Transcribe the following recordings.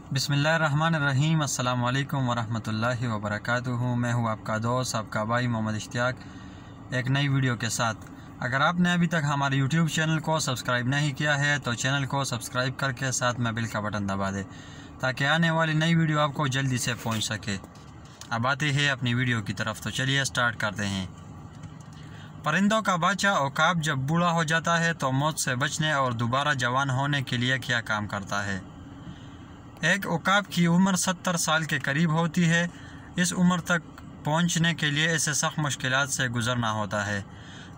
बिस्मिल्लाहिर्रहमानिर्रहीम। अस्सलाम वालेकुम वरहमतुल्लाहि वबरकातुहू। मैं हूँ आपका दोस्त, आपका भाई मोहम्मद इश्तियाक, एक नई वीडियो के साथ। अगर आपने अभी तक हमारे यूट्यूब चैनल को सब्सक्राइब नहीं किया है तो चैनल को सब्सक्राइब करके साथ में बेल का बटन दबा दें ताकि आने वाली नई वीडियो आपको जल्दी से पहुँच सके। अब आते हैं अपनी वीडियो की तरफ, तो चलिए स्टार्ट करते हैं। परिंदों का बादशाह औकाब जब बूढ़ा हो जाता है तो मौत से बचने और दोबारा जवान होने के लिए क्या काम करता है। एक औकाब की उम्र 70 साल के करीब होती है। इस उम्र तक पहुंचने के लिए इसे सख्त मुश्किलात से गुजरना होता है।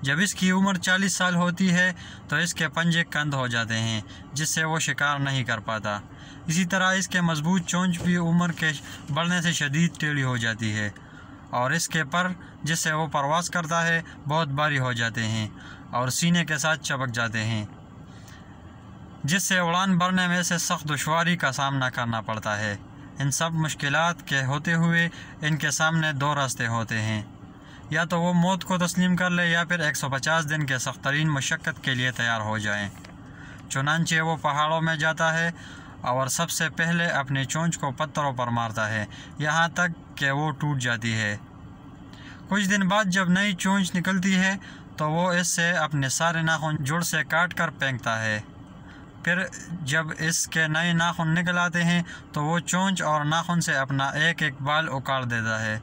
जब इसकी उम्र 40 साल होती है तो इसके पंजे कंद हो जाते हैं जिससे वो शिकार नहीं कर पाता। इसी तरह इसके मजबूत चोंच भी उम्र के बढ़ने से शदीद टेढ़ी हो जाती है और इसके पर जिससे वो परवास करता है बहुत भारी हो जाते हैं और सीने के साथ चपक जाते हैं, जिससे उड़ान भरने में से सख्त दुश्वारी का सामना करना पड़ता है। इन सब मुश्किलात के होते हुए इनके सामने दो रास्ते होते हैं, या तो वो मौत को तस्लीम कर ले या फिर 150 दिन के सख्त तरीन मशक्क़त के लिए तैयार हो जाएं। चुनांचे वो पहाड़ों में जाता है और सबसे पहले अपनी चोंच को पत्थरों पर मारता है यहाँ तक कि वो टूट जाती है। कुछ दिन बाद जब नई चोंच निकलती है तो वो इससे अपने सारे नाखून जुड़ से काट कर फेंकता है। फिर जब इसके नए नाखून निकल आते हैं तो वो चोंच और नाखून से अपना एक एक बाल उखाड़ देता है।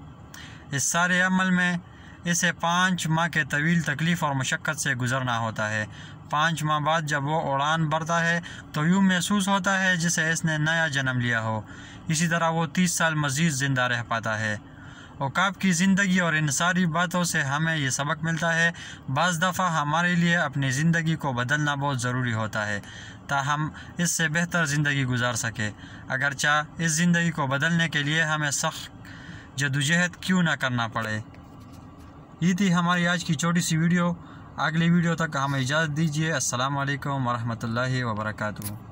इस सारे अमल में इसे 5 माह के तवील तकलीफ़ और मशक्क़त से गुज़रना होता है। 5 माह बाद जब वो उड़ान भरता है तो यूँ महसूस होता है जैसे इसने नया जन्म लिया हो। इसी तरह वो 30 साल मज़ीद ज़िंदा रह पाता है। औकाब की ज़िंदगी और इन सारी बातों से हमें ये सबक मिलता है, बाज़ दफ़ा हमारे लिए अपनी ज़िंदगी को बदलना बहुत ज़रूरी होता है ताकि हम इससे बेहतर ज़िंदगी गुजार सकें, अगरचा इस ज़िंदगी को बदलने के लिए हमें सख्त जदोजहद क्यों ना करना पड़े। ये थी हमारी आज की छोटी सी वीडियो। अगली वीडियो तक हमें इजाज़त दीजिए। अस्सलाम वालेकुम वरहमतुल्लाहि वबरकातुहू।